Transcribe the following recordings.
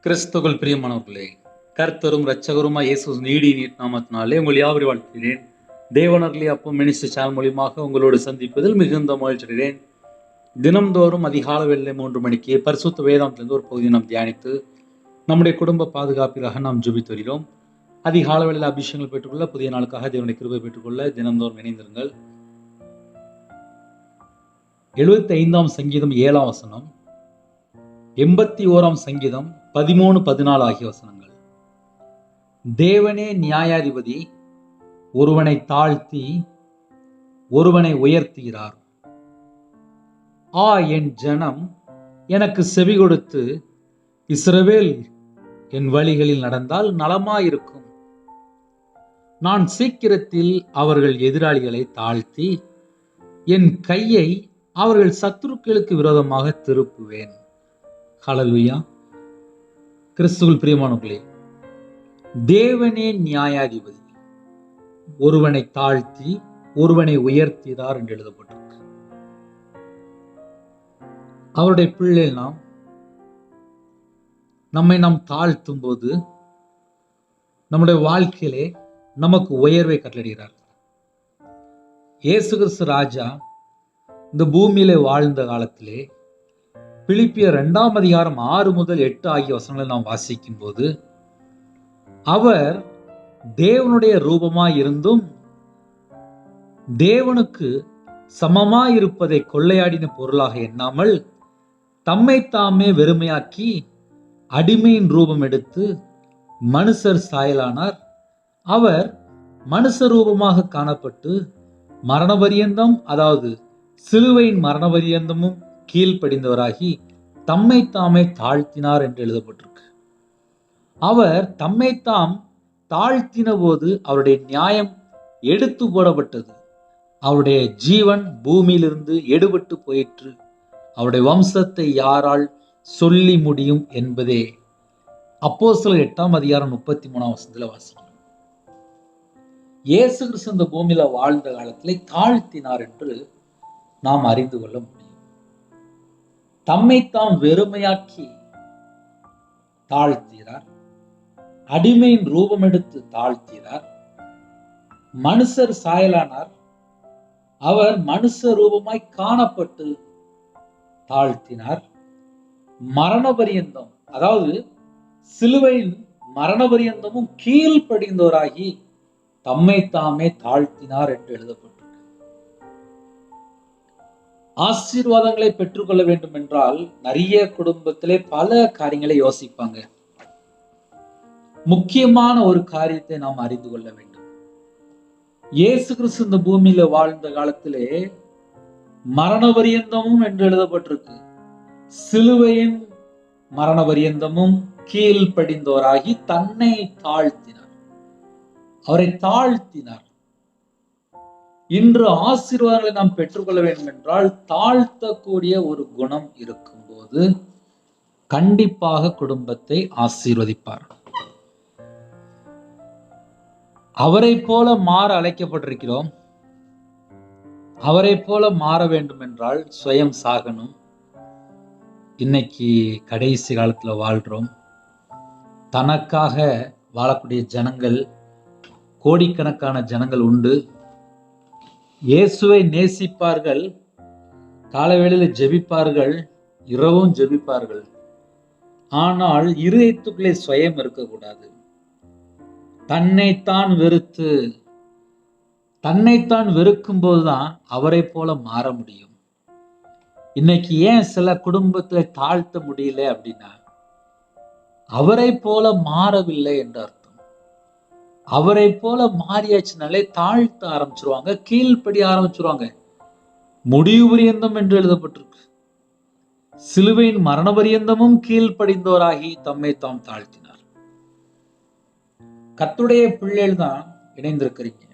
கிறிஸ்துவுக்குள் பிரியமானவர்களே, கர்த்தரும் இரட்சகருமாய் இயேசு நீடிய நாமத்தினாலே உங்கள் யாவரையும் வாழ்த்துகிறேன். தேவனர்லி அப்பம் மினிஸ்ட்ரி சேனல் மூலியமாக உங்களோடு சந்திப்பதில் மிகுந்த மகிழ்ச்சியடைகிறேன். தினம்தோறும் அதிகாலை வேளை 3 மணிக்கு பரிசுத்த வேதாந்தத்திலிருந்து ஒரு பகுதியை நாம் தியானித்து நம்முடைய குடும்ப பாதுகாப்பிற்காக நாம் ஜெபித்து வருகிறோம். அதிகாலை வேளையில் அபிஷேகங்கள் பெற்றுக்கொள்ள, புதிய நாளுக்காக தேவனுடைய கிருபை பெற்றுக்கொள்ள தினம்தோறும் இணைந்திருங்கள். 75ஆம் சங்கீதம் 7ஆம் வசனம், 81ஆம் சங்கீதம் 13, 14 ஆகிய வசனங்கள். தேவனே நியாயாதிபதி, ஒருவனை தாழ்த்தி ஒருவனை உயர்த்துகிறார். என் ஜனம் எனக்கு செவி கொடுத்து இஸ்ரவேல் என் வழிகளில் நடந்தால் நலமாயிருக்கும். நான் சீக்கிரத்தில் அவர்கள் எதிராளிகளை தாழ்த்தி என் கையை அவர்கள் சத்துருக்களுக்கு விரோதமாக திருப்புவேன். ஹல்லேலூயா. கிறிஸ்துவுக்குள் பிரியமானவர்களே, தேவனே நியாயாதிபதி, ஒருவனை தாழ்த்தி ஒருவனை உயர்த்தினார் என்று எழுதப்பட்டிருக்கு. அவருடைய பிள்ளைகள் நம்மை நாம் தாழ்த்தும் போது நம்முடைய வாழ்க்கையிலே நமக்கு உயர்வை கட்டளையிடுகிறார். இயேசு கிறிஸ்து ராஜா இந்த பூமியிலே வாழ்ந்த காலத்திலே பிலிப்பியர் 2ஆம் அதிகாரம் 6 முதல் 8 ஆகிய வசனங்களை நாம் வாசிக்கும் போது, அவர் தேவனுடைய ரூபமாய் இருந்தும் தேவனுக்கு சமமாயிருப்பதை கொள்ளையாடின பொருளாக எண்ணாமல் தம்மை தாமே வெறுமையாக்கி அடிமையின் ரூபம் எடுத்து மனுஷர் சாயலானார். அவர் மனுஷ ரூபமாக காணப்பட்டு மரணபரியந்தம், அதாவது சிலுவையின் மரணபரியந்தமும் கீழ்ப்படிந்தவராகி தம்மை தாமே தாழ்த்தினார் என்று எழுதப்பட்டிருக்கு. அவர் தம்மை தாம் தாழ்த்தின போது அவருடைய நியாயம் எடுத்து போடப்பட்டது. அவருடைய ஜீவன் பூமியிலிருந்து எடுபட்டு போயிற்று. அவருடைய வம்சத்தை யாரால் சொல்லி முடியும் என்பதே அப்போஸ்தலர் 8ஆம் அதிகாரம் 33ஆம் வசனத்துல வாசிக்கிறோம். இயேசு கிறிஸ்து இந்த பூமியில வாழ்ந்த காலத்திலே தாழ்த்தினார் என்று நாம் அறிந்து கொள்ள முடியும். தம்மைத்தாம் வெறுமையாக்கி தாழ்த்தினார், அடிமையின் ரூபம் எடுத்து தாழ்த்தினார், மனுஷர் சாயலானார். அவர் மனுஷ ரூபமாய் காணப்பட்டு தாழ்த்தினார். மரணபரியந்தம், அதாவது சிலுவையின் மரணபரியந்தமும் கீழ்ப்படிந்தோராகி தம்மை தாமே தாழ்த்தினார் என்று எழுதப்பட்டிருக்கு. ஆசீர்வாதங்களை பெற்றுக்கொள்ள வேண்டும் என்றால் நிறைய குடும்பத்திலே பல காரியங்களை யோசிப்பாங்க. முக்கியமான ஒரு காரியத்தை நாம் அறிந்து கொள்ள வேண்டும். இயேசு கிறிஸ்து இந்த பூமியில வாழ்ந்த காலத்திலே மரணபரியந்தமும் என்று எழுதப்பட்டிருக்கு. சிலுவையின் மரணபரியந்தமும் கீழ்ப்படிந்தோராகி தன்னை தாழ்த்தினார், அவரை தாழ்த்தினார். இன்று ஆசீர்வாதங்களை நாம் பெற்றுக்கொள்ள வேண்டும் என்றால் தாழ்த்தக்கூடிய ஒரு குணம் இருக்கும்போது கண்டிப்பாக குடும்பத்தை ஆசீர்வதிப்பார். அவரை போல மாற அழைக்கப்பட்டிருக்கிறோம். அவரை போல மாற வேண்டும் என்றால் சுயம் சாகணும். இன்னைக்கு கடைசி காலத்துல வாழ்றோம். தனக்காக வாழக்கூடிய ஜனங்கள், கோடிக்கணக்கான ஜனங்கள் உண்டு. இயேசுவை நேசிப்பார்கள், காலவேளையில ஜெபிப்பார்கள், இரவும் ஜெபிப்பார்கள். ஆனால் இருதயத்துக்குள்ளே சுயம் இருக்கக்கூடாது. தன்னைத்தான் வெறுக்கும் போதுதான் அவரை போல மாற முடியும். இன்னைக்கு ஏன் சில குடும்பத்துல தாழ்த்த முடியல அப்படின்னா, அவரை போல மாறவில்லை என்று அர்த்தம். அவரை போல மாறியாச்சுனாலே தாழ்த்த ஆரம்பிச்சிருவாங்க, கீழ்ப்படி ஆரம்பிச்சிருவாங்க. முடிவு பரியந்தம் என்று எழுதப்பட்டிருக்கு. சிலுவையின் மரண பரியந்தமும் கீழ்ப்படிந்தோராகி தம்மை தாம் தாழ்த்தினார். கர்த்தருடைய பிள்ளைகள் தான் இணைந்திருக்கிறீங்க.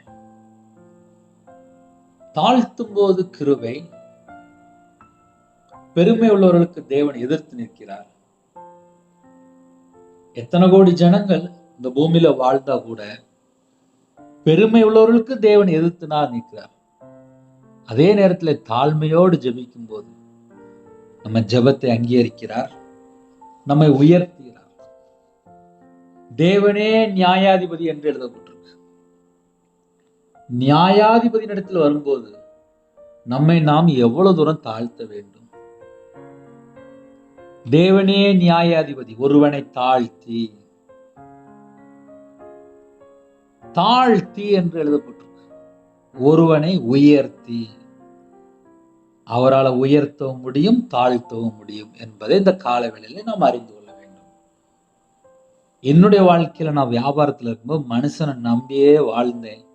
தாழ்த்தும் போது கிருபை, பெருமை உள்ளவர்களுக்கு தேவன் எதிர்த்து நிற்கிறார். எத்தனை கோடி ஜனங்கள் இந்த பூமியில வாழ்ந்தா கூட பெருமை உள்ளவர்களுக்கு தேவன் எதிர்த்து நிற்கிறார். அதே நேரத்துல தாழ்மையோடு ஜெபிக்கும் போது நம்ம ஜெபத்தை அங்கீகரிக்கிறார், நம்மை உயர்த்துகிறார். தேவனே நியாயாதிபதி என்று எழுதப்பட்டிருக்கு. நியாயாதிபதி இடத்தில் வரும்போது நம்மை நாம் எவ்வளவு தூரம் தாழ்த்த வேண்டும்? தேவனே நியாயாதிபதி, ஒருவனை தாழ்த்தி தாழ்த்தி என்று எழுதப்பட்டிருக்கு. ஒருவனை உயர்த்தி, அவரால் உயர்த்தவும் முடியும் தாழ்த்தவும் முடியும் என்பதை இந்த காலவேளையில நாம் அறிந்து கொள்ள வேண்டும். என்னுடைய வாழ்க்கையில நான் வியாபாரத்துல இருக்கும்போது மனுஷனை நம்பியே வாழ்ந்தேன்.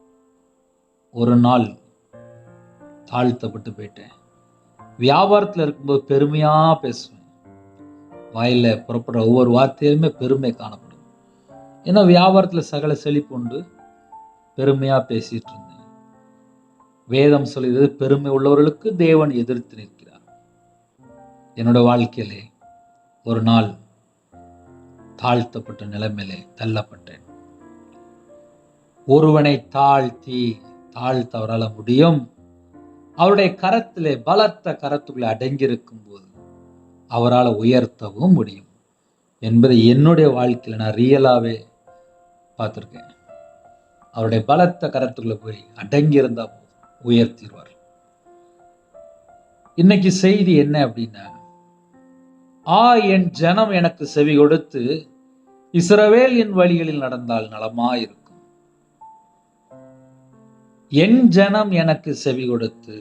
ஒரு நாள் தாழ்த்தப்பட்டு போயிட்டேன். வியாபாரத்துல இருக்கும்போது பெருமையா பேசுவேன். வாயில புறப்படுற ஒவ்வொரு வார்த்தையிலுமே பெருமை காணப்படும். ஏன்னா வியாபாரத்துல சகல செழிப்பு உண்டு. பெருமையா பேசிட்டு இருந்தேன். வேதம் சொல்கிறது, பெருமை உள்ளவர்களுக்கு தேவன் எதிர்த்து நிற்கிறார். என்னோட வாழ்க்கையிலே ஒரு நாள் தாழ்த்தப்பட்ட நிலைமையிலே தள்ளப்பட்டேன். ஒருவனை தாழ்த்தி தாழ்த்த அவரால் முடியும். அவருடைய கரத்திலே, பலத்த கரத்துக்குள்ளே அடங்கியிருக்கும் போது அவரால் உயர்த்தவும் முடியும் என்பதை என்னுடைய வாழ்க்கையில நான் ரியலாவே பார்த்திருக்கேன். அவருடைய பலத்த கரத்துக்குள்ள போய் அடங்கி இருந்தா உயர்த்திடுவார். இன்னைக்கு செய்தி என்ன அப்படின்னா, என் ஜனம் எனக்கு செவி கொடுத்து இஸ்ரவேல் என் வழிகளில் நடந்தால் நலமாயிருக்கும். என் ஜனம் எனக்கு செவி கொடுத்து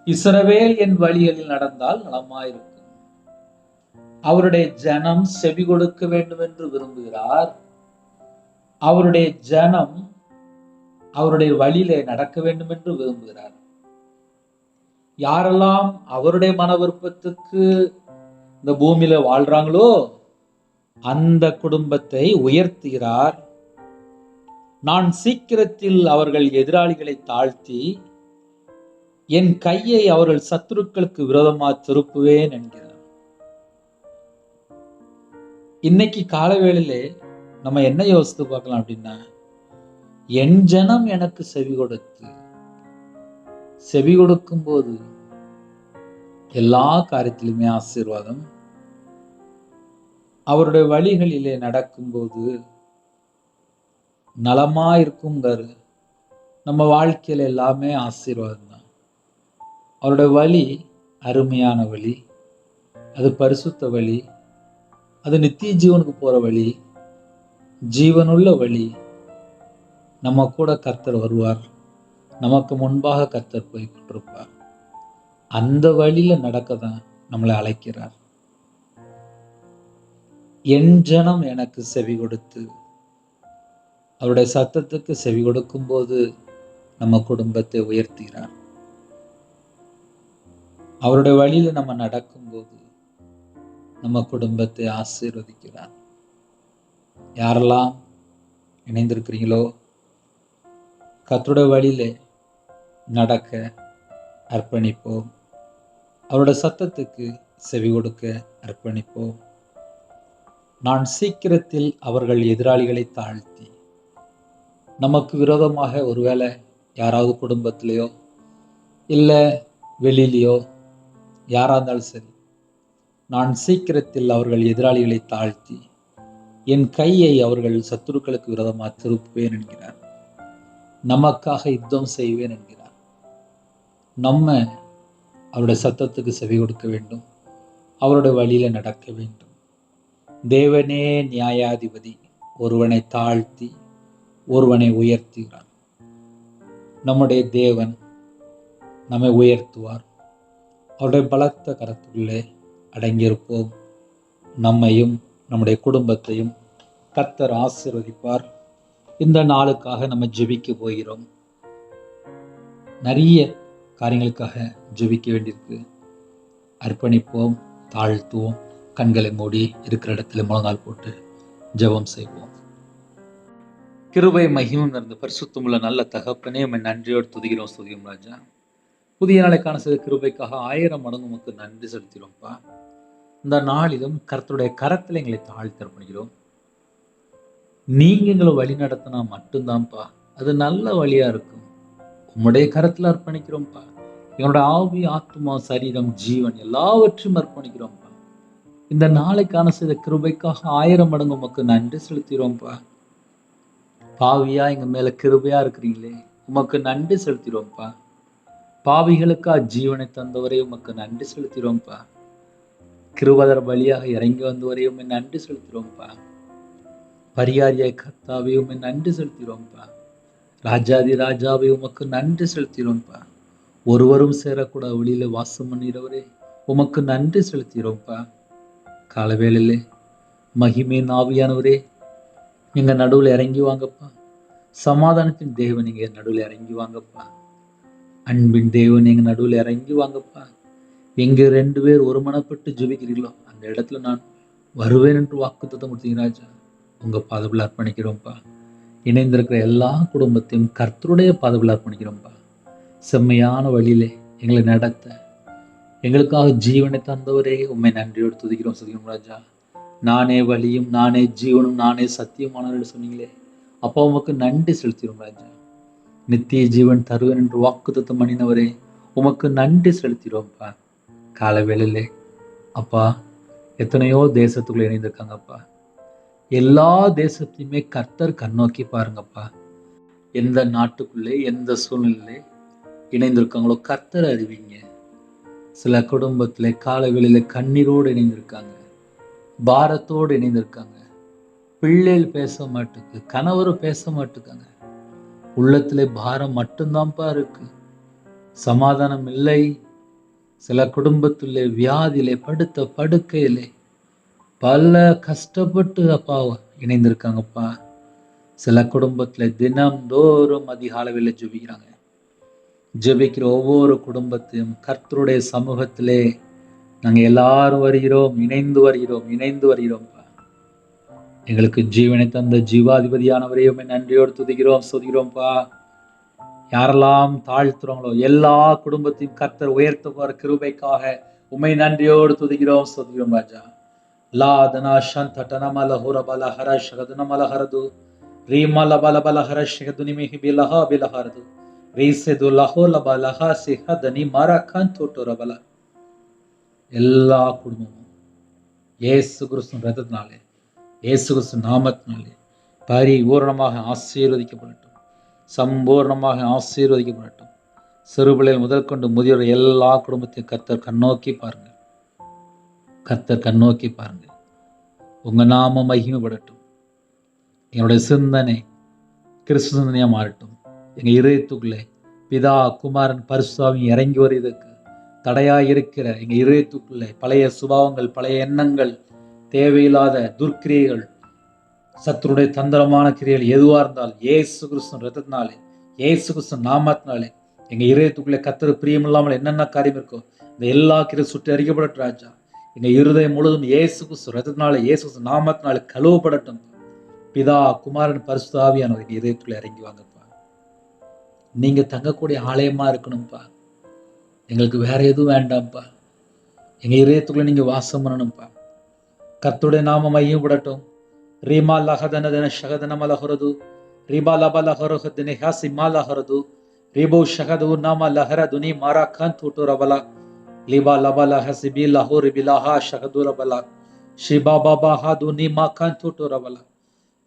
இஸ்ரவேல் என் வழிகளில் நடந்தால் நலமாயிருக்கும். அவருடைய ஜனம் செவி கொடுக்க வேண்டும் என்று விரும்புகிறார். அவருடைய ஜனம் அவருடைய வழியிலே நடக்க வேண்டும் என்று விரும்புகிறார். யாரெல்லாம் அவருடைய மன விருப்பத்துக்கு இந்த பூமியில வாழ்றாங்களோ அந்த குடும்பத்தை உயர்த்துகிறார். நான் சீக்கிரத்தில் அவர்கள் எதிராளிகளை தாழ்த்தி என் கையை அவர்கள் சத்துருக்களுக்கு விரோதமாக திருப்புவேன் என்கிறார். இன்னைக்கு காலவேளையிலே நம்ம என்ன யோசித்து பார்க்கலாம் அப்படின்னா, என் ஜனம் எனக்கு செவி கொடுத்து, செவி கொடுக்கும் போது எல்லா காரியத்திலுமே ஆசீர்வாதம். அவருடைய வழிகளிலே நடக்கும்போது நலமா இருக்குங்காரு. நம்ம வாழ்க்கையில எல்லாமே ஆசீர்வாதம் தான். அவருடைய வழி அருமையான வழி, அது பரிசுத்த வழி, அது நித்திய ஜீவனுக்கு போற வழி, ஜீவனுள்ள வழி. நம்ம கூட கர்த்தர் வருவார். நமக்கு முன்பாக கர்த்தர் போய் கொண்டிருப்பார். அந்த வழியில நடக்க தான் நம்மளை அழைக்கிறார். என் ஜனம் எனக்கு செவி கொடுத்து, அவருடைய சத்தத்துக்கு செவி கொடுக்கும் போது நம்ம குடும்பத்தை உயர்த்துகிறார். அவருடைய வழியில நம்ம நடக்கும்போது நம்ம குடும்பத்தை ஆசீர்வதிக்கிறார். யாரெல்லாம் இணைந்திருக்கிறீங்களோ கர்த்தருடைய வழியிலே நடக்க அர்ப்பணிப்போம். அவருடைய சத்தத்துக்கு செவி கொடுக்க அர்ப்பணிப்போம். நான் சீக்கிரத்தில் அவர்கள் எதிராளிகளை தாழ்த்தி, நமக்கு விரோதமாக ஒருவேளை யாராவது குடும்பத்திலேயோ இல்லை வெளியிலையோ யாரா இருந்தாலும் சரி, நான் சீக்கிரத்தில் அவர்கள் எதிராளிகளை தாழ்த்தி என் கையை அவர்கள் சத்துருக்களுக்கு விரோதமாக திருப்புவேன் என்கிறார். நமக்காக யுத்தம் செய்வேன் என்கிறார். நம்ம அவருடைய சத்தத்துக்கு செவி கொடுக்க வேண்டும். அவருடைய வழியில நடக்க வேண்டும். தேவனே நியாயாதிபதி, ஒருவனை தாழ்த்தி ஒருவனை உயர்த்துகிறார். நம்முடைய தேவன் நம்மை உயர்த்துவார். அவருடைய பலத்த கரத்துள்ளே அடங்கியிருப்போம். நம்மையும் நம்முடைய குடும்பத்தையும் கர்த்தர் ஆசீர்வதிப்பார். இந்த நாளுக்காக நம்ம ஜெபிக்க போகிறோம். நிறைய காரியங்களுக்காக ஜெபிக்க வேண்டியிருக்கு. அர்ப்பணிப்போம், தாழ்த்துவோம், கண்களை மூடி இருக்கிற இடத்துல முழங்கால் போட்டு ஜெபம் செய்வோம். கிருபை மகிமும் நிறைந்த பரிசுத்தமுள்ள நல்ல தகப்பனே, உம்மை நன்றியோடு துதிக்கிறோம், ஸ்துதிக்கிறோம் ராஜா. புதிய நாளைக்கான செய்த கிருபைக்காக 1000 மடங்கு உமக்கு நன்றி செலுத்திடுவோம்ப்பா. இந்த நாளிலும் கர்த்தருடைய கரத்தில் எங்களை தாழ்த்தி அர்ப்பணிக்கிறோம். நீங்க எங்களை வழி நடத்தினா மட்டும்தான்ப்பா அது நல்ல வழியா இருக்கும். உம்முடைய கரத்துல அர்ப்பணிக்கிறோம்ப்பா. எங்களோட ஆவி, ஆத்மா, சரீரம், ஜீவன் எல்லாவற்றையும் அர்ப்பணிக்கிறோம்ப்பா. இந்த நாளைக்கான செய்த கிருபைக்காக 1000 மடங்கு உமக்கு நன்றி செலுத்திடுவோம்ப்பா. பாவியா எங்க மேல கிருபையா இருக்கிறீங்களே, உமக்கு நன்றி செலுத்திடுவோம்ப்பா. பாவிகளுக்கா ஜீவனை தந்தவரே உமக்கு நன்றி செலுத்திடுவோம்ப்பா. கிருபதர் பலியாக இறங்கி வந்தவரே உம்மை நன்றி செலுத்திடுவோம்ப்பா. பரிகாரியாய் கர்த்தாவே உம்மை நன்றி செலுத்திடுவோம்ப்பா. ராஜாதி ராஜாவே உமக்கு நன்றி செலுத்திடுவோம்ப்பா. ஒருவரும் சேரக்கூட ஒளியில வாசம் பண்ணிறவரே உமக்கு நன்றி செலுத்திடுவோம்ப்பா. காலவேளையிலே மகிமையின் ஆவியானவரே எங்க நடுவில் இறங்கி வாங்கப்பா. சமாதானத்தின் தேவன் நீங்க நடுவில் இறங்கி வாங்கப்பா. அன்பின் தேவன் எங்க நடுவில் இறங்கி வாங்கப்பா. எங்க 2 பேர் ஒருமனப்பட்டு ஜெபிக்கிறீர்களோ அந்த இடத்துல நான் வருவேன் என்று வாக்குத்தத்தம் கொடுத்தீங்க ராஜா. உங்க பாதத்தில் அர்ப்பணிக்கிறோம்ப்பா. இணைந்திருக்கிற எல்லா குடும்பத்தையும் கர்த்தருடைய பாதத்தில் அர்ப்பணிக்கிறோம்ப்பா. செம்மையான வழியிலே எங்களை நடத்த எங்களுக்காக ஜீவனை தந்தவரே உண்மை நன்றியோடு துதிக்கிறோம் ராஜா. நானே வழியும் நானே ஜீவனும் நானே சத்தியமானவர் சொன்னீங்களே அப்பா, உமக்கு நன்றி செலுத்திடும் ராஜா. நித்திய ஜீவன் தருவேன் என்று வாக்குத்தத்தம் பண்ணினவரே உமக்கு நன்றி செலுத்திடுவோம்ப்பா. காலவேளையிலே அப்பா எத்தனையோ தேசத்துக்குள்ள இணைந்திருக்காங்கப்பா. எல்லா தேசத்தையுமே கர்த்தர் கண்ணோக்கி பாருங்கப்பா. எந்த நாட்டுக்குள்ளே எந்த சூழ்நிலையிலே இணைந்திருக்காங்களோ கர்த்தர் அறிவிங்க. சில குடும்பத்திலே காலவேளையில கண்ணீரோடு இணைந்திருக்காங்க, பாரத்தோடு இணைந்திருக்காங்க. பிள்ளைகள் பேச மாட்டுக்கு, கணவரும் பேச மாட்டுக்காங்க. உள்ளத்திலே பாரம் மட்டும்தான்ப்பா இருக்கு, சமாதானம் இல்லை. சில குடும்பத்திலே வியாதியிலே படுத்த படுக்கையிலே பல கஷ்டப்பட்டு அப்பா இணைந்திருக்காங்கப்பா. சில குடும்பத்துல தினம்தோறும் அதிகாலையில் ஜெபிக்கிறாங்க. ஜெபிக்கிற ஒவ்வொரு குடும்பத்தையும் கர்த்தருடைய சமூகத்திலே நாங்கள் எல்லாரும் வருகிறோம், இணைந்து வருகிறோம்ப்பா. எங்களுக்கு ஜீவனை தந்த ஜீவாதிபதியானவரையுமே நன்றியோடு துதிக்கிறோம், சொதிக்கிறோம்ப்பா. யாரெல்லாம் தாழ்த்துறாங்களோ எல்லா குடும்பத்தையும் கர்த்தர் உயர்த்த போற கிருபைக்காக உண்மை நன்றியோடு துதிக்கிறோம், சொதிக்கிறோம் ராஜா. லா தனா சந்த டனமல ஹுரபல ஹரஷகதுனமல ஹரது ரீமல பலபல ஹரஷகதுனிமிஹி பிலஹ பிலஹரது ரீசெது லஹோலப லஹா சிஹதனி மரகன் தோட்டோரபல. எல்லா குடும்பமும் இயேசு கிறிஸ்து ரத்தத்தினாலே, இயேசு கிறிஸ்து நாமத்தினாலே பரிபூர்ணமாக ஆசீர்வதிக்கப்படட்டும், சம்பூர்ணமாக ஆசீர்வதிக்கப்படட்டும். சிறுபிள்ளைகள் முதல் கொண்டு முதியோர் எல்லா குடும்பத்தையும் கர்த்தர் கண்ணோக்கி பாருங்க, கர்த்தர் கண்ணோக்கி பாருங்க. உங்க நாம மகிமைப்படட்டும். என்னுடைய சிந்தனை கிறிஸ்து சிந்தனையா மாறட்டும். எங்க இதயத்துக்குள்ளே பிதா குமாரன் பரிசுத்தாவி இறங்கி வருவதற்கு தடையாய் இருக்கிற எங்க இதயத்துக்குள்ளே பழைய சுபாவங்கள், பழைய எண்ணங்கள், தேவையில்லாத துர்க்கிரியைகள், சத்துருடைய தந்திரமான கிரியைகள் எதுவா இருந்தால் இயேசு கிறிஸ்து ரத்தத்தினாலே, இயேசு கிறிஸ்து நாமத்தினாலே எங்க இதயத்துக்குள்ளே கர்த்தர் பிரியம் இல்லாமல் என்னென்ன காரியம் இருக்கோ இந்த எல்லா கிரியை சுட்டி அறிக்கப்படட்டும் ராஜா. எங்க இருதயம் முழுதும் இயேசு கிறிஸ்து ரத்தத்தினாலே, இயேசு கிறிஸ்து நாமத்தினாலே கழுவப்படட்டும். பிதா குமாரன் பரிசுத்த ஆவியானவர் எங்க இதயத்துக்குள்ளே இறங்கி வாங்கப்பா. நீங்க தங்கக்கூடிய ஆலயமா இருக்கணும்ப்பா. எங்களுக்கு வேற எதுவும் வேண்டாம்ப்பா. எங்க இதயத்துக்குள்ள நீங்க வாசம் பண்ணணும்ப்பா. கர்த்தருடைய நாம மையப்படட்டும். ரீமா லஹதனதன ஷகதன மலஹரது ரீபா லப லஹரஹதனி ஹாசிமா லஹரது ரீபோ ஷகது நாம லஹரதுனி மாரா கான் தூட்டுரபல லிபா லப லஹசிபி லஹோரி பிலஹா ஷகதுரபல ஷிபா பாபா ஹதுனி மா கான் தூட்டுரபல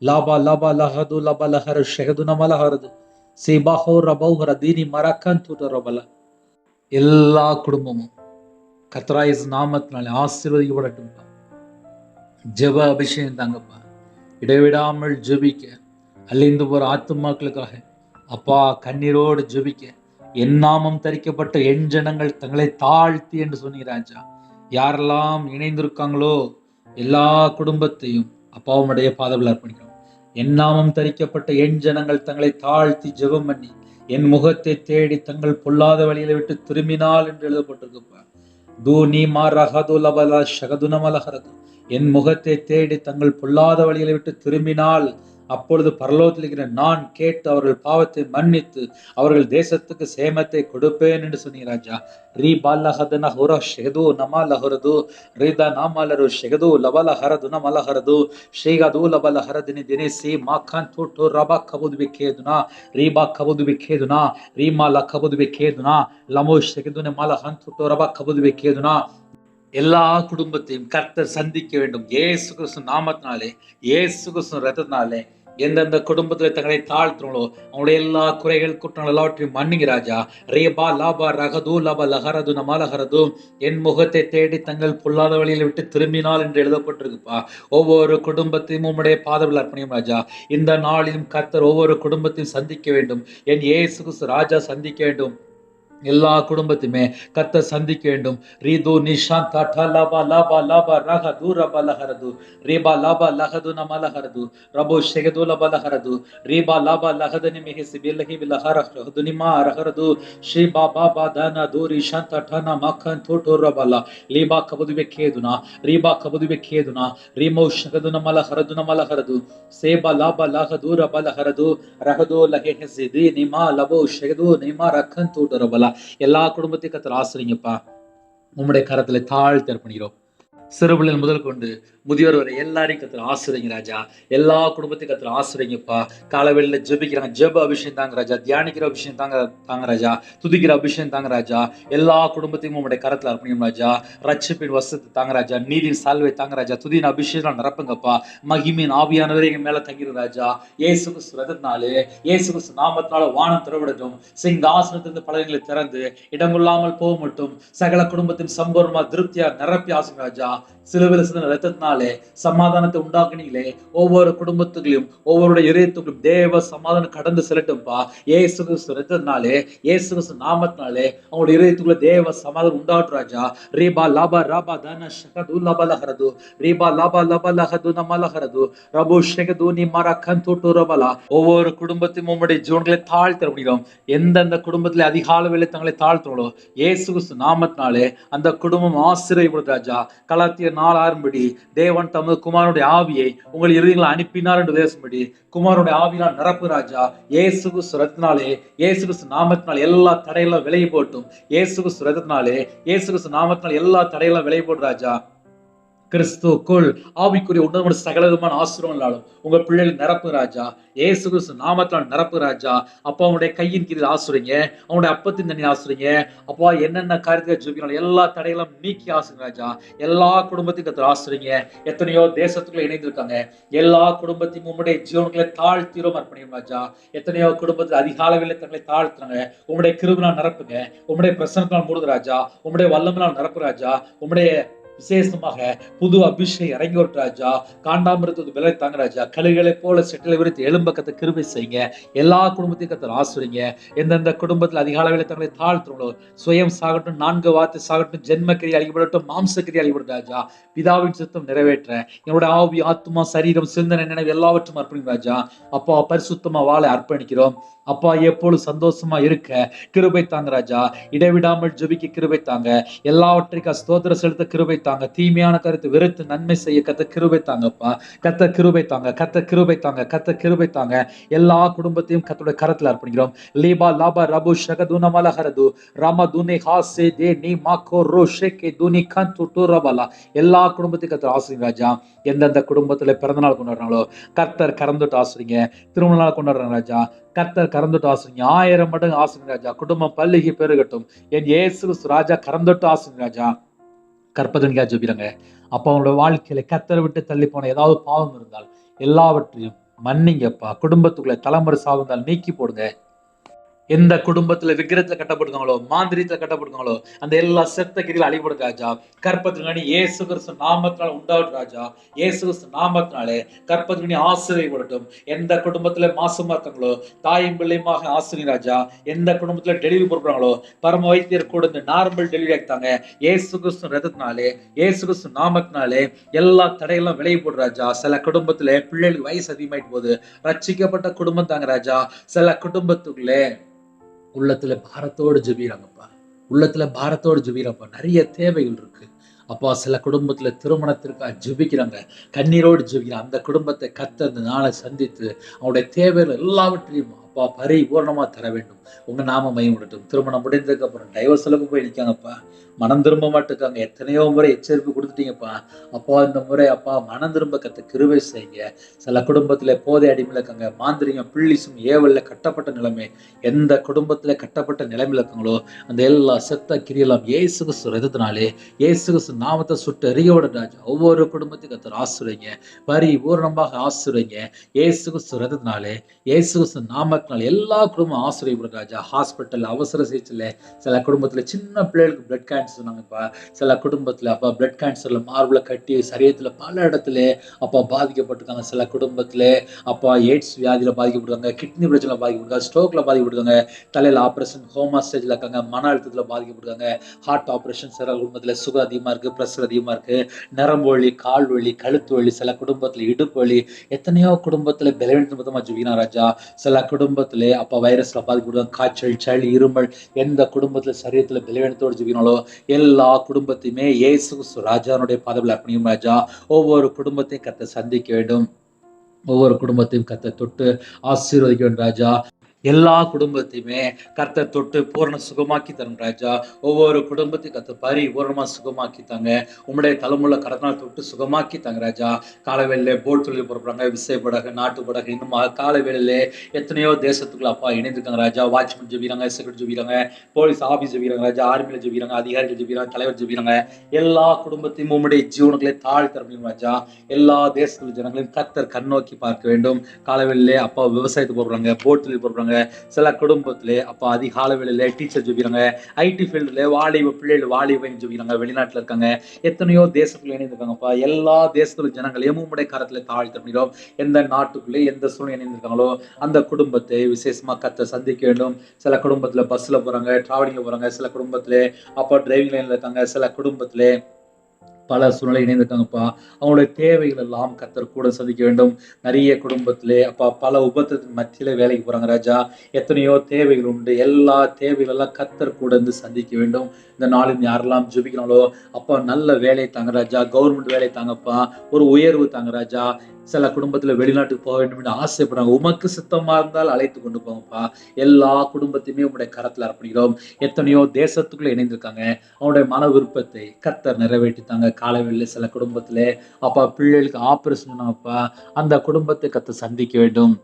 லாபா லபா லஹது லப லஹர ஷகதுன மலஹரது சீபாஹோ ரபௌஹர தீனி மரக்கன் தூட்டுரபல. எல்லா குடும்பமும் கர்த்தராய் நாமத்தினாலே ஆசீர்வதிக்கப்படட்டும்ப்பா. ஜெப அபிஷேகம் தாங்கப்பா. இடைவிடாமல் ஜெபிக்க, அழிந்து போற ஆத்துமாக்களுக்காக அப்பா கண்ணீரோடு ஜெபிக்க, என் நாமம் தரிக்கப்பட்ட என் ஜனங்கள் தங்களை தாழ்த்தி என்று சொன்னீங்க ராஜா. யாரெல்லாம் இணைந்திருக்காங்களோ எல்லா குடும்பத்தையும் அப்பாவுடைய பாதவில் அர்ப்பணிக்கிறோம். என் நாமம் தரிக்கப்பட்ட என் ஜனங்கள் தங்களை தாழ்த்தி ஜெபம் பண்ணி என் முகத்தை தேடி தங்கள் பொல்லாத வழியில விட்டு திரும்பினால் என்று எழுதப்பட்டிருக்குப்பா. தூ நீ மாரஹது லபல ஷகதுனமலஹரது. என் முகத்தை தேடி தங்கள் பொல்லாத வழிகளை விட்டு திரும்பினால் அப்பொழுது பரலோகத்தில் இருக்கிற நான் கேட்டு அவர்கள் பாவத்தை மன்னித்து அவர்கள் தேசத்துக்கு சேமத்தை கொடுப்பேன் என்று சொன்னீங்க ராஜா. ரீ பாலஹதன ஹுர ஷெகது நமலஹரது ரீதா நாமலரு ஷெகது லபலஹரது நமலஹரது ஷேகது லபலஹரதினி தினேசி மாகான் தோட்டோ ரபா கபுது விக்கேதுனா ரீபா கபுது விக்கேதுனா ரீமா ல கபுது விக்கேதுனா லமோ ஷெகதுன மலஹன் தோட்டோ ரபா கபுது விக்கேதுனா எல்லா குடும்பத்தையும் கர்த்தர் சந்திக்க வேண்டும். இயேசு கிறிஸ்து நாமத்தினாலே, இயேசு கிறிஸ்து ரத்தத்தினாலே எந்தெந்த குடும்பத்துல தங்களை தாழ்த்துறோங்களோ அவங்களுடைய எல்லா குறைகள் குற்றங்கள் எல்லாவற்றையும் மன்னிங்க ராஜா. ரேபா லாபா ரகது லப லஹரது நமாலஹரது என் முகத்தை தேடி தங்கள் பொல்லாத வழியில் விட்டு திரும்பினால் என்று எழுதப்பட்டிருக்குப்பா. ஒவ்வொரு குடும்பத்தையும் உம்முடைய பாதவில் அர்ப்பணியும் ராஜா. இந்த நாளிலும் கர்த்தர் ஒவ்வொரு குடும்பத்தையும் சந்திக்க வேண்டும். என் இயேசு கிறிஸ்து ராஜா சந்திக்க வேண்டும். எல்லா குடும்பத்தையுமே கர்த்தர் சந்திக்க வேண்டும். ரீது நிஷாந்தா டலபா லபா லபா ரகது ரபா லஹரது ரீபா லபா லஹது நமலஹரது ரபோ ஷெகது லபா லஹரது ரீபா லபா லஹது நிமிஹி சிபிலஹி பிலஹரஹது நிமா ரஹரது ஷீபா பாபா தன தூரி ஷாந்தா டன மக்கன் தோட்டோ ரபலா லீபா கபது வெக்கேதுனா ரீபா கபது வெக்கேதுனா ரீமோ ஷகது நமலஹரது நமலஹரது சேபா லபா லஹது ரபா லஹரது ரஹது லஹி சிதி நிமா லபோ ஷெகது நிமா ரக்கன் தோட்டோ ரபலா. எல்லா குடும்பத்தையும் கர்த்தர் ஆசீர்வதிங்கப்பா. உம்முடைய கரத்துல தாழ்த்தி அர்ப்பணிக்கிறோம். சிறுபிள்ளைகள் முதல் கொண்டு முதியோர் வரை எல்லாரையும் கர்த்தர் ஆசீர்வதிங்க ராஜா. எல்லா குடும்பத்தையும் கர்த்தர் ஆசீர்வதிங்கப்பா. காலவெளியில ஜெபிக்கிறாங்க, ஜெப அபிஷேகம் தாங்க ராஜா. தியானிக்கிற அபிஷேகம் தாங்க ராஜா. துதிக்கிற அபிஷேகம் தாங்க ராஜா. எல்லா குடும்பத்தையும் உங்களுடைய கரத்துல அர்ப்பணிக்கும் ராஜா. ரட்சிப்பின் வசத்தை தாங்க ராஜா. நீதின் சால்வை தாங்க ராஜா. துதியின் அபிஷேகம் நிரப்புங்கப்பா. மகிமையின் ஆவியானவரே எங்க மேல தங்கிடும் ராஜா. இயேசு கிறிஸ்து ரத்தத்தினாலே, இயேசு கிறிஸ்து நாமத்தினால வானம் திறவிடட்டும். சிங்காசனத்திலிருந்து பலகைகளை திறந்து இடங்கொள்ளாமல் போக மட்டும் சகல குடும்பத்தையும் சம்பூர்ணமா திருப்தியா நிரப்பி ஆசும் ராஜா. சிலுவையில் சிந்தின ரத்தத்தினாலே சமாதானத்தை உண்டாக்குனீங்களே, ஒவ்வொரு குடும்பத்துகளையும் ஒவ்வொருடைய இதயத்துக்கும் தேவ சமாதானம் கடந்து செல்லட்டும்பா. இயேசு கிறிஸ்து ரத்தத்தினாலே, இயேசு கிறிஸ்து நாமத்தினாலே அவங்களுடைய இதயத்துக்குள்ள தேவ சமாதானம் உண்டாட்டு ராஜா. ரீபா லாபா ராபா தன ஷகது லபா லஹரது ரீபா லாபா லபா லஹது நமலஹரது ரபு ஷகது நிமாரா கந்தோட்டு ரபலா. ஒவ்வொரு குடும்பத்தையும் உம்முடைய ஜீவன்களை தாழ்த்த முடியும். எந்தெந்த குடும்பத்திலே அதிகால வேளை தங்களை தாழ்த்துறோம் இயேசு கிறிஸ்து நாமத்தினாலே அந்த குடும்பம் ஆசீர்வதிக்கப்படும் ராஜா. கலாத்தியர் 4:6 தேவன் தமது குமாரனுடைய ஆவியை உங்கள் இருதயங்களை அனுப்பினார் என்று பேசும்படி குமாரனுடைய ஆவியினால் நிரப்பு ராஜா. இயேசு கிறிஸ்து ரத்தத்தினாலே, இயேசு கிறிஸ்து நாமத்தினால் எல்லா தடையெல்லாம் விலகி போட்டும். இயேசு கிறிஸ்து ரத்தத்தினாலே, இயேசு கிறிஸ்து நாமத்தினால் எல்லா தடையெல்லாம் விலகி போடும் ராஜா. கிறிஸ்துக்குள் ஆவிக்குரிய உன்னதமான சகல விதமான ஆசீர்வாதங்களாலும் உங்க பிள்ளைகள் நிரப்பு ராஜா. இயேசு கிறிஸ்து நாமத்தினால் நிரப்பு ராஜா. அப்பா அவனுடைய கையின் கீழ் ஆசுறீங்க, அவனுடைய அப்பத்தின் தண்ணி ஆசுறீங்க. அப்பா என்னென்ன காரியத்தை ஜெபிக்கணும் எல்லா தடைகளும் நீக்கி ஆசுங்க ராஜா. எல்லா குடும்பத்தையும் கர்த்தர் ஆசுறீங்க. எத்தனையோ தேசத்துக்குள்ள இணைந்திருக்காங்க. எல்லா குடும்பத்தையும் உம்முடைய ஜீவன்களை தாழ்த்திரோம் அர்ப்பணிக்கும் ராஜா. எத்தனையோ குடும்பத்தில் அதிகாலவில் தங்களை தாழ்த்துறாங்க. உம்முடைய கிருபையினால் நிரப்புங்க. உம்முடைய பிரசன்னத்தினால் மூடுங்க ராஜா. உம்முடைய வல்லமையினால் நிரப்பு ராஜா. உம்முடைய விசேஷமாக புது அபிஷேகம் இறங்கி ஒரு ராஜா. காண்டாமிருத்தது விலை தாங்க ராஜா. கழுகளை போல செட்டிலை விரித்து எலும்ப கத்த கிருபை செய்யுங்க. எல்லா குடும்பத்தையும் கத்தர் ஆசுறீங்க. எந்தெந்த குடும்பத்தில் அதிகால வேலை தங்களை தாழ்த்துறோங்களோ சுயம் சாகட்டும், 4 வார்த்தை சாகட்டும், ஜென்மக்கிரி அழிபடட்டும், மாம்சக்கிரி அழிபடும் ராஜா. பிதாவின் சித்தம் நிறைவேற்ற என்னோட ஆவி ஆத்மா சரீரம் சிந்தனை நினைவு எல்லாவற்றும் அர்ப்பணிக்கும் ராஜா. அப்பா பரிசுத்தமா வாழ அர்ப்பணிக்கிறோம். அப்பா எப்பொழுது சந்தோஷமா இருக்க கிருபை தாங்க ராஜா. இடைவிடாமல் ஜெபிக்க கிருபை தாங்க. எல்லாவற்றையும் ஸ்தோத்திர செலுத்த கிருபை தாங்க. தீமையான கருத்து வெறுத்து நன்மை செய்ய கத்த கிருபை தாங்கப்பா. கத்த கிருபை தாங்க, கத்த கிருபை தாங்க, கத்த கிருபை தாங்க. எல்லா குடும்பத்தையும் கத்தோட கரத்துல அர்ப்பணிக்கிறோம். லீபா லாபா ரபு ஷகதுன மலஹரது ராம துனி ஹாசே தே நீ மாக்கோ ரோ ஷேகே துனி கந்து டூரபலா. எல்லா குடும்பத்தையும் கத்தர் ஆசிரிங்க ராஜா. எந்தெந்த குடும்பத்துல பிறந்தநாள் கொண்டாடுறாங்களோ கர்த்தர் கறந்துட்டு ஆசிரிங்க. திருமண நாள் கொண்டாடுறாங்க ராஜா. கர்த்தர் கறந்துட்டு ஆசிரிங்க. 1000 மடங்கு ஆசிரிங்க ராஜா. குடும்பம் பல்லுகி பெருகட்டும். என் இயேசு ராஜா கறந்துட்டு ஆசிரிங்க ராஜா. கற்பதனிக்கா ஜெபிறாங்க. அப்ப அவங்களோட வாழ்க்கையில கர்த்தரை விட்டு தள்ளி போன ஏதாவது பாவம் இருந்தால் எல்லாவற்றையும் மன்னிங்கப்பா. குடும்பத்துக்குள்ள தலைமுறை சாவுந்தால் நீக்கி போடுங்க. எந்த குடும்பத்துல விக்கிரத்துல கட்டப்படுறாங்களோ, மாந்திரியத்துல கட்டப்படுறாங்களோ அந்த எல்லா செத்த கிரியில அழிபடுங்க ராஜா. கற்பத்தினாடி இயேசு கிறிஸ்து நாமத்தினால உண்டாவட்டும் ராஜா. இயேசு கிறிஸ்து நாமத்தினாலே கற்பத்தினி ஆசீர்வதிக்கப்படட்டும். எந்த குடும்பத்துல மாசமா இருக்காங்களோ தாயும் பிள்ளையுமாக ஆசீர்வதி ராஜா. எந்த குடும்பத்துல டெலிவரி போடுறாங்களோ பரம வைத்தியர் கூட இந்த நார்மல் டெலிவரி ஆகிட்டாங்க. இயேசு கிறிஸ்து ரத்தத்தினாலே, இயேசு கிறிஸ்து நாமத்தினாலே எல்லா தடையெல்லாம் விலகி போடு ராஜா. சில குடும்பத்துல பிள்ளைகளுக்கு வயசு அதிகமாயிட்டு போகுது. ரட்சிக்கப்பட்ட குடும்பம் தாங்க ராஜா. சில குடும்பத்துக்குள்ளே உள்ளத்துல பாரத்தோடு ஜெபிறாங்கப்பா. உள்ளத்துல பாரத்தோடு ஜெபிறாப்பா. நிறைய தேவைகள் இருக்கு அப்பா. சில குடும்பத்துல திருமணத்திற்காக ஜெபிக்கிறாங்க, கண்ணீரோடு ஜெபிக்கிறாங்க. அந்த குடும்பத்தை கர்த்தர் இந்த நாளை சந்தித்து அவனுடைய தேவைகள் எல்லாவற்றையும் அப்பா பரிபூர்ணமா தர வேண்டும். உங்க நாம மகிமைப்படட்டும். திருமணம் முடிந்ததுக்கு அப்புறம் டைவர்ஸ் அளவுக்கு போய் நிற்காங்கப்பா. மனம் திரும்ப மாட்டுக்காங்க. எத்தனையோ முறை எச்சரிப்பு கொடுத்துட்டீங்கப்பா. அப்பா இந்த முறை அப்பா மனம் திரும்ப கத்த கிருபை செய்யுங்க. சில குடும்பத்துல போதை அடிமையில இருக்காங்க. மாந்திரிகம், பில்லிசும், ஏவல்ல கட்டப்பட்ட நிலைமை, எந்த குடும்பத்துல கட்டப்பட்ட நிலைமையில இருக்காங்களோ அந்த எல்லா செத்த கிரியெல்லாம் இயேசு கிறிஸ்து ரத்தத்தினாலே, இயேசு கிறிஸ்து நாமத்தை சுட்டு எறியவிட ராஜா. ஒவ்வொரு குடும்பத்தையும் கத்தர் ஆசீர்வதிங்க. பரிபூரணமாக ஆசீர்வதிங்க. இயேசு கிறிஸ்து ரத்தத்தினாலே, இயேசு கிறிஸ்து நாமத்தினாலே எல்லா குடும்பம் ஆசீர்வதிக்கப்படும் ராஜா. ஹாஸ்பிட்டல் அவசர சிகிச்சையில சில குடும்பத்துல சின்ன பிள்ளைகளுக்கு பிளட் கேன்சர் சொன்னாங்கப்பா. சில குடும்பத்துல அப்பா பிளட் கேன்சர்ல மார்புல கட்டி சரீரத்துல பல இடத்துல அப்பா பாதிக்கப்பட்டிருக்காங்க. சில குடும்பத்துல அப்பா எய்ட்ஸ் வியாதியில பாதிக்கப்பட்டிருக்காங்க, கிட்னி பிரச்சனை பாதிக்கப்பட்டிருக்காங்க, ஸ்ட்ரோக்ல பாதிக்கப்பட்டிருக்காங்க, தலையில ஆபரேஷன் ஹோமா ஸ்டேஜ்ல இருக்காங்க, மன அழுத்தத்துல பாதிக்கப்பட்டிருக்காங்க, ஹார்ட் ஆபரேஷன். சில குடும்பத்துல சுகர் அதிகமா இருக்கு, பிரஷர் அதிகமா இருக்கு, நரம்பு வலி, கால் வலி, கழுத்து வலி, சில குடும்பத்துல இடுப்பு வலி, எத்தனையோ குடும்பத்துல பலவீனத்தின் மொத்தமா ஜெபிக்கணும் ராஜா. சில குடும்பத்திலே அப்பா வைரஸ்ல பாதிக்கப்பட்டிருக்காங்க, காய்ச்சல், சளி, இருமல், எந்த குடும்பத்துல சரீரத்துல பலவீனத்தோடு ஜெபிக்கனாலோ எல்லா குடும்பத்தையுமே இயேசு கிறிஸ்து ராஜாவுடைய பாதத்தில் அர்ப்பணிக்கும் ராஜா. ஒவ்வொரு குடும்பத்தையும் கத்த சந்திக்க வேண்டும். ஒவ்வொரு குடும்பத்தையும் கத்த தொட்டு ஆசீர்வதிக்க வேண்டும் ராஜா. எல்லா குடும்பத்தையுமே கர்த்தர் தொட்டு பூரண சுகமாக்கி தரும் ராஜா. ஒவ்வொரு குடும்பத்தையும் கர்த்தர் பரிபூரணமா சுகமாக்கி தாங்க. உம்முடைய தலைமுறை கடனால் தொட்டு சுகமாக்கி தாங்க ராஜா. காலவேளையிலே போட் தொழில் புறப்படுறாங்க, விசைப்படகு, நாட்டு படகு, இன்னும் காலவேளையிலே எத்தனையோ தேசத்துக்குள்ள அப்பா இணைந்திருக்காங்க ராஜா. வாட்ச்மேன் ஜெபிக்கிறாங்க, செக்யூரிட்டி ஜெபிக்கிறாங்க, போலீஸ் ஆபீஸ் ஜெபிக்கிறாங்க ராஜா, ஆர்மியில ஜெபிக்கிறாங்க, அதிகாரிகள் ஜெபிக்கிறாங்க, தலைவர் ஜெபிக்கிறாங்க. எல்லா குடும்பத்தையும் உம்முடைய ஜீவனுக்களை தாழ் தரணும் ராஜா. எல்லா தேசத்துல ஜனங்களையும் கர்த்தர் கண்ணோக்கி பார்க்க வேண்டும். காலவேளையிலே அப்பா விவசாயத்துக்கு போடுறாங்க, போட் தொழில் போடுறாங்க. சில குடும்பத்திலே அப்பா அதிகால வேளையில டீச்சர் ஜெபிக்கிறாங்க, ஐடி ஃபீல்டுல வாலிப பிள்ளைகள் வாலிபம் ஜெபிக்கிறாங்க, வெளிநாட்டுல இருக்காங்க, எத்தனையோ தேசத்துல இணைந்திருக்காங்கப்பா. எல்லா தேசத்துல ஜனங்களையும் உம்முடைய கரத்துல தாழ்த்த முடியும். எந்த நாட்டுக்குள்ளே எந்த சூழ்நிலை இணைந்திருக்காங்களோ அந்த குடும்பத்தை விசேஷமா கத்த சந்திக்க வேண்டும். சில குடும்பத்துல பஸ்ல போறாங்க, டிராவலிங்ல போறாங்க, சில குடும்பத்திலே அப்பா டிரைவிங் லைன்ல இருக்காங்க, சில குடும்பத்திலே பல சூழ்நிலை இணைந்திருக்காங்கப்பா. அவங்களுடைய தேவைகள் எல்லாம் கர்த்தர் கூட சந்திக்க வேண்டும். நிறைய குடும்பத்திலே அப்பா பல உபத்திரத்தின் மத்தியில வேலைக்கு போறாங்க ராஜா. எத்தனையோ தேவைகள் உண்டு. எல்லா தேவைகள் எல்லாம் கர்த்தர் கூட இருந்து சந்திக்க வேண்டும். இந்த நாளில் யாரெல்லாம் ஜெபிக்கிறாங்களோ அப்பா நல்ல வேலை தாங்க ராஜா, கவர்மெண்ட் வேலை தாங்கப்பா, ஒரு உயர்வு தாங்க ராஜா. சில குடும்பத்துல வெளிநாட்டுக்கு போக வேண்டும் என்று ஆசைப்படுறாங்க. உமக்கு சித்தமா இருந்தால் அழைத்து கொண்டு போங்கப்பா. எல்லா குடும்பத்தையுமே உங்களுடைய கரத்துல அர்ப்பணிக்கிறோம். எத்தனையோ தேசத்துக்குள்ள இணைந்திருக்காங்க. அவனுடைய மன விருப்பத்தை கர்த்தர் நிறைவேற்றித்தாங்க. காலவெளியில சில குடும்பத்திலே அப்பா பிள்ளைகளுக்கு ஆபரேஷன் அப்பா அந்த குடும்பத்தை கர்த்தர் சந்திக்க வேண்டும்.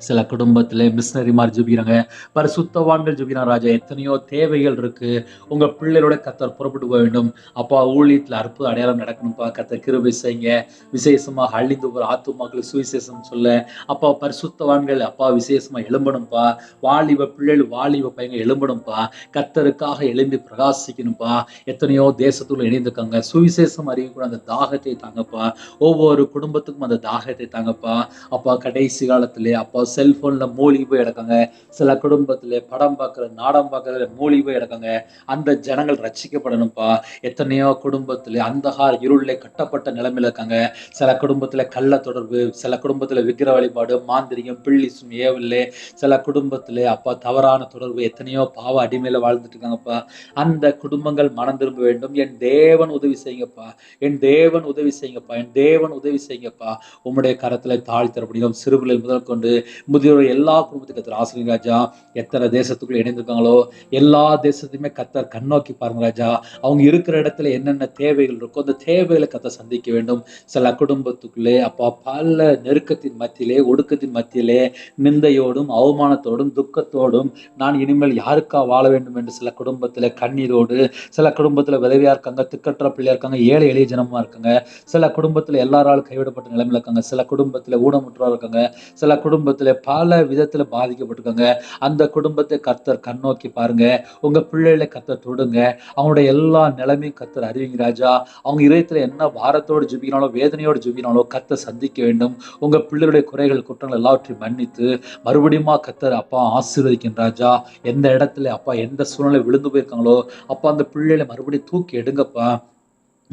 சில குடும்பத்துல மிஷினரி மாதிரி ஜெபிக்கிறாங்க, பரிசுத்தவான்கள் ஜெபிக்கிறாங்க ராஜா. எத்தனையோ தேவைகள் இருக்கு. உங்க பிள்ளைகளோட கர்த்தர் புறப்பட்டு போக வேண்டும் அப்பா. ஊழியத்துல அற்புத அடையாளம் நடக்கணும்ப்பா. கர்த்தர் கிருபை செய்யுங்க. விசேஷமாக அழிந்து போகிற ஆத்துமாக்களுக்கு சுவிசேஷம் சொல்ல அப்பா பரிசுத்தவான்கள் அப்பா விசேஷமா எழும்பணும்ப்பா. வாலிப பிள்ளைகள் வாலிப பையங்க எழும்பணும்ப்பா. கர்த்தருக்காக எழும்பி பிரகாசிக்கணும்ப்பா. எத்தனையோ தேசத்துல இணைந்திருக்காங்க. சுவிசேஷம் அறியக்கூட அந்த தாகத்தை தாங்கப்பா. ஒவ்வொரு குடும்பத்துக்கும் அந்த தாகத்தை தாங்கப்பா. அப்பா கடைசி காலத்திலே அப்பா செல்போன்ல மூழ்கி போய் கிடக்காங்க. சில குடும்பத்திலே படம் பார்க்கற நாடகம் பார்க்கறதுல மூழ்கி போய் கிடக்காங்க. அந்த ஜனங்கள் ரட்சிக்கப்படணும்ப்பா. எத்தனையோ குடும்பத்திலே அந்தகார இருளிலே கட்டப்பட்ட நிலைமையில இருக்காங்க. சில குடும்பத்துல கள்ள தொடர்பு, சில குடும்பத்துல விக்கிர வழிபாடு, மாந்திரிகம், பில்லிசும், ஏவல்லே, சில குடும்பத்திலே அப்பா தவறான தொடர்பு, எத்தனையோ பாவ அடிமையில வாழ்ந்துட்டு இருக்காங்கப்பா. அந்த குடும்பங்கள் மனம் திரும்ப வேண்டும். என் தேவன் உதவி செய்யுங்கப்பா, என் தேவன் உதவி செய்யுங்கப்பா, என் தேவன் உதவி செய்யுங்கப்பா. உம்முடைய கரத்துல தாழ்த்தர முடியும். சிறுபிள்ளைகள் முதல் கொண்டு முதியோர் எல்லா குடும்பத்துக்கு கர்த்தர் ஆசீர்வதிங்க ராஜா. எத்தனை தேசத்துக்குள்ள இணைந்திருக்காங்களோ எல்லா தேசத்தையுமே கர்த்தர் கண்ணோக்கி பாருங்க ராஜா. அவங்க இருக்கிற இடத்துல என்னென்ன தேவைகள் இருக்கோ அந்த தேவைகளை கர்த்தர் சந்திக்க வேண்டும். சில குடும்பத்துக்குள்ளே அப்பா பல நெருக்கத்தின் மத்தியிலே, ஒடுக்கத்தின் மத்தியிலே, நிந்தையோடும் அவமானத்தோடும் துக்கத்தோடும் நான் இனிமேல் யாருக்கா வாழ வேண்டும் என்று சில குடும்பத்துல கண்ணீரோடு, சில குடும்பத்துல விதவையா இருக்காங்க, திக்கற்ற பிள்ளையா இருக்காங்க, ஏழை எளிய ஜனமா இருக்காங்க. சில குடும்பத்துல எல்லாராலும் கைவிடப்பட்ட நிலைமையில இருக்காங்க. சில குடும்பத்துல ஊனமுற்றோர் இருக்காங்க. சில குடும்பத்துல பல விதத்துல பாதிக்கப்பட்டிருக்காங்க. அந்த குடும்பத்தை கர்த்தர் கண்ணோக்கி பாருங்க. உங்க பிள்ளைகளை கர்த்தர் தொடுங்க. அவங்களுடைய எல்லா நிலைமையும் கர்த்தர் அறிவிங்க ராஜா. அவங்க இதயத்துல என்ன பாரத்தோடு ஜெபிக்கிறாங்களோ, வேதனையோடு ஜெபிக்கிறாங்களோ கர்த்தர் சந்திக்க வேண்டும். உங்க பிள்ளைகளுடைய குறைகள் குற்றங்கள் எல்லாவற்றையும் மன்னித்து மறுபடியும் கர்த்தர் அப்பா ஆசீர்வதிக்கின்ற ராஜா. எந்த இடத்துல அப்பா எந்த சூழ்நிலை விழுந்து போயிருக்காங்களோ அப்பா அந்த பிள்ளைகளை மறுபடியும் தூக்கி எடுங்கப்பா.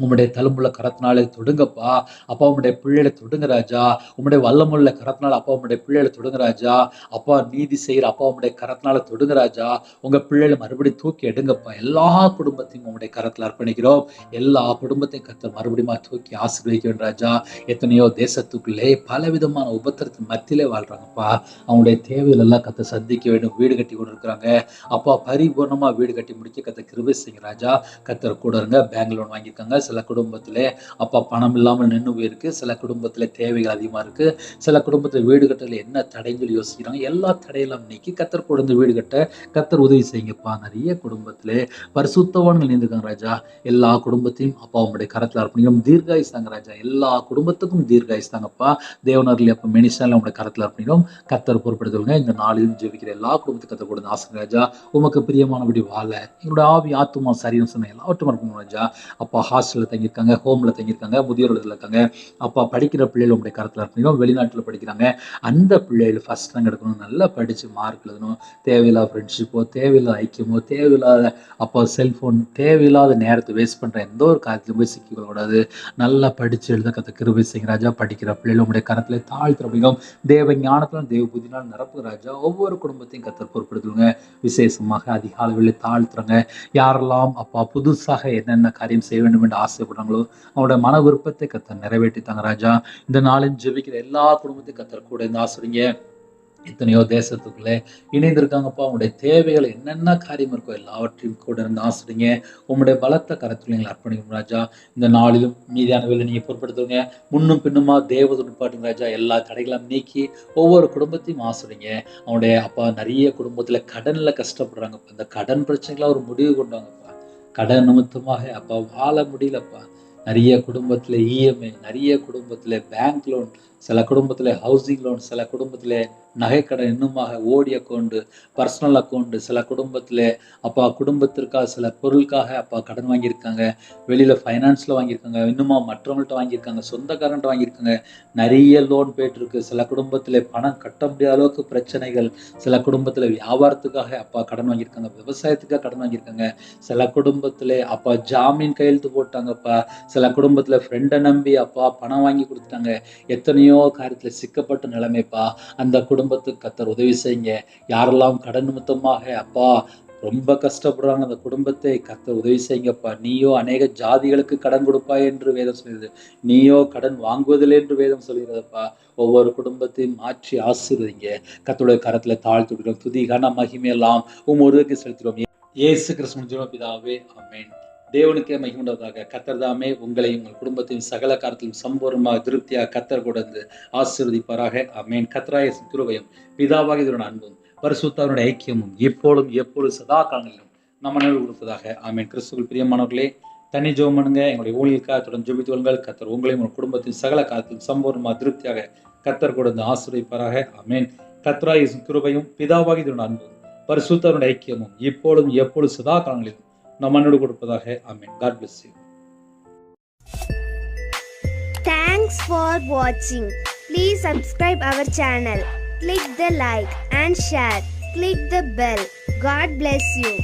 உம்முடைய தழும்புள்ள கரத்தினாலே தொடுங்கப்பா. அப்பா உம்முடைய பிள்ளைகளை தொடுங்க ராஜா. உம்முடைய வல்லமுள்ள கரத்தினால அப்பா உம்முடைய பிள்ளைகளை தொடுங்க ராஜா. அப்பா நீதி செய்கிற அப்பா உம்முடைய கரத்தினால தொடுங்க ராஜா. உங்க பிள்ளைகளை மறுபடியும் தூக்கி எடுங்கப்பா. எல்லா குடும்பத்தையும் உம்முடைய கரத்தில் அர்ப்பணிக்கிறோம். எல்லா குடும்பத்தையும் கர்த்தர் மறுபடியும் தூக்கி ஆசீர்வதிக்க வேண்டும் ராஜா. எத்தனையோ தேசத்துக்குள்ளே பலவிதமான உபத்திரத்தின் மத்தியிலே வாழ்றாங்கப்பா. அவங்களுடைய தேவைகள் எல்லாம் கர்த்தர் சந்திக்க வேண்டும். வீடு கட்டி கொண்டு இருக்கிறாங்க அப்பா. பரிபூர்ணமா வீடு கட்டி முடிக்க கர்த்தர் கிருபை செய்யுங்க ராஜா. கர்த்தர் கூட இருங்க. பேங்க் லோன் வாங்கியிருக்காங்க. சில குடும்பத்திலே அப்பா பணம் இல்லாமல் நின்று போயிருக்கு. சில குடும்பத்திலே தேவைகள் அதிகமா இருக்கு. சில குடும்பத்தில் வீடு கட்டல என்ன தடைகள் யோசிக்கிறாங்க. எல்லா தடையெல்லாம் நீக்கி கர்த்தர் கூட இருந்து வீடு கட்ட கர்த்தர் உதவி செய்யுங்கப்பா. நிறைய குடும்பத்திலே பரிசுத்தவான்கள் இருந்திருக்காங்க ராஜா. எல்லா குடும்பத்தையும் அப்பா உங்களுடைய கரத்தில் அர்ப்பணிக்கிறோம். தீர்காயுஸ் தாங்க ராஜா. எல்லா குடும்பத்துக்கும் தீர்காயுஸ் தாங்கப்பா. தேவனர்லி அப்ப மெனிஷால உங்களுடைய கரத்தில் அர்ப்பணிக்கிறோம். கர்த்தர் பொறுப்படுத்துவங்க. இந்த நாளிலும் ஜெபிக்கிற எல்லா குடும்பத்துக்கும் கர்த்தர் கொடுங்க ஆசை ராஜா. உமக்கு பிரியமானபடி வாழ எங்களுடைய ஆவி ஆத்துமா சரீரம் சொன்ன எல்லாவற்றும் அர்ப்பணிக்கணும் ராஜா. அப்பா ஹாஸ்டல்ல தங்கியிருக்காங்க, ஹோம்ல தங்கியிருக்காங்க, முதியோர் இடத்துல இருக்காங்க. அப்பா படிக்கிற பிள்ளைகள் உங்களுடைய கரத்தில் அர்ப்பணிக்கிறோம். வெளிநாட்டில் படிக்கிறாங்க. அந்த பிள்ளைகள் ஃபர்ஸ்ட் ரேங்க் எடுக்கணும். நல்லா படிச்சு மார்க் எழுதணும். தேவையில்லாத ஃப்ரெண்ட்ஷிப்போ, தேவையில்லாத ஐக்கியமோ, தேவையில்லாத அப்போ செல்போன், தேவையில்லாத நேரத்தை வேஸ்ட் பண்ற எந்த ஒரு காரியத்திலும் போய் சிக்கிக்க கூடாது. நல்லா படிச்சு எழுத கர்த்தர் கிருபை செய்யுங்க ராஜா. படிக்கிற பிள்ளைகள் உங்களுடைய கரத்துல தாழ்த்து அப்படிங்கிறோம். தேவ ஞானத்திலும் தேவ புத்தினால் நிரப்பு ராஜா. ஒவ்வொரு குடும்பத்தையும் கர்த்தர் பொறுப்படுத்துங்க. விசேஷமாக அதிக அளவில் தாழ்த்துறங்க. யாரெல்லாம் அப்பா புதுசாக என்னென்ன காரியம் செய்ய வேண்டும் என்று ஆசைப்படுறாங்களோ அவனுடைய மன விருப்பத்தை கர்த்தர் நிறைவேற்றித்தாங்க ராஜா. இந்த நாளில் ஜெபிக்கிற எல்லா குடும்பத்தையும் கர்த்தர் கூட இருந்து ஆசிரிங்க. எத்தனையோ தேசத்துக்குள்ளே இணைந்திருக்காங்கப்பா. உங்களுடைய தேவைகள் என்னென்ன காரியம் இருக்கோ எல்லாவற்றையும் கூட இருந்து ஆசிரிங்க. உங்களுடைய பலத்த கரத்தில் எங்களை அர்ப்பணிக்கும் ராஜா. இந்த நாளிலும் மீதியான வேலை நீங்க பொருட்படுத்துவீங்க. முன்னும் பின்னுமா தேவதை பாட்டுங்க ராஜா. எல்லா தடைகளும் நீக்கி ஒவ்வொரு குடும்பத்தையும் ஆசிரிங்க. அவனுடைய அப்பா நிறைய குடும்பத்துல கடன்ல கஷ்டப்படுறாங்க. இந்த கடன் பிரச்சனைகளை ஒரு முடிவு கொண்டாங்கப்பா. கடன் நிமித்தமாக அப்பா வாழ முடியலப்பா. நிறைய குடும்பத்துல இஎம்ஐ, நிறைய குடும்பத்துல பேங்க் லோன், சில குடும்பத்துல ஹவுசிங் லோன், சில குடும்பத்துல நகைக்கடன், இன்னுமாக ஓடி அக்கௌண்ட், பர்சனல் அக்கௌண்ட், சில குடும்பத்துல அப்பா குடும்பத்திற்காக சில பொருளுக்காக அப்பா கடன் வாங்கியிருக்காங்க. வெளியில ஃபைனான்ஸ்ல வாங்கியிருக்காங்க. இன்னுமா மற்றவங்கள்ட்ட வாங்கியிருக்காங்க. சொந்தக்காரன்ட்ட வாங்கியிருக்காங்க. நிறைய லோன் போயிட்டு இருக்கு. சில குடும்பத்துல பணம் கட்ட முடியாத அளவுக்கு பிரச்சனைகள். சில குடும்பத்துல வியாபாரத்துக்காக அப்பா கடன் வாங்கியிருக்காங்க. விவசாயத்துக்காக கடன் வாங்கியிருக்காங்க. சில குடும்பத்துல அப்பா ஜாமீன் கையெழுத்து போட்டாங்கப்பா. சில குடும்பத்துல ஃப்ரெண்டை நம்பி அப்பா பணம் வாங்கி கொடுத்துட்டாங்க. எத்தனையோ காரியத்துல சிக்கப்பட்ட நிலைமைப்பா. அந்த குடும்பத்துக்கு கர்த்தர் உதவி செய்யுங்க. யாரெல்லாம் கடன் நிமித்தமாக அப்பா ரொம்ப கஷ்டப்படுறாங்க அந்த குடும்பத்தை கர்த்தர் உதவி செய்யுங்கப்பா. நீயோ அநேக ஜாதிகளுக்கு கடன் கொடுப்பாய் என்று வேதம் சொல்கிறது. நீயோ கடன் வாங்குவதில்லை என்று வேதம் சொல்கிறதப்பா. ஒவ்வொரு குடும்பத்தையும் மாற்றி ஆசீர்வதிங்க. கர்த்தருடைய கரத்துல தாழ்த்தி விடுகிறோம். துதி கன மகிமையெல்லாம் ஒருவருக்கு செலுத்துகிறோம். இயேசு கிறிஸ்துவின் பிதாவே ஆமென். தேவனுக்கே மகிமையுண்டாவதாக. கர்த்தர் தாமே உங்களையும் உங்கள் குடும்பத்தையும் சகல காரியத்திலும் சம்பூர்ணமாக திருப்தியாக கர்த்தர் கொடுத்து ஆசீர்வதிப்பாராக ஆமென். கர்த்தராகிய கிருபையும் பிதாவாகிய தேவனுடைய அன்பும் பரிசுத்தருடைய ஐக்கியமும் எப்பொழுதும் சதா காலங்களிலும் நம்ம நினைவு கொடுப்பதாக ஆமென். கிறிஸ்துவுக்குள் பிரியமானவர்களே, தனி ஜெபம் பண்ணுங்க. எங்களுடைய ஊழியக்காக தொடர்ந்து ஜெபித்து கொள்ளுங்கள். கர்த்தர் உங்களையும் உங்கள் குடும்பத்தின் சகல காரியத்திலும் சம்பூர்ணமாக திருப்தியாக கர்த்தர் கொடுத்து ஆசீர்வதிப்பாராக ஆமென். கர்த்தராகிய கிருபையும் பிதாவாகிய தேவனுடைய அன்பும் பரிசுத்தருடைய ஐக்கியமும் எப்பொழுதும் சதா காலங்களிலும் நம்ம நினைவு கொடுப்பதாக ஆமென். God bless you. Thanks for watching. Please subscribe our channel. Click the like and share. Click the bell. God bless you.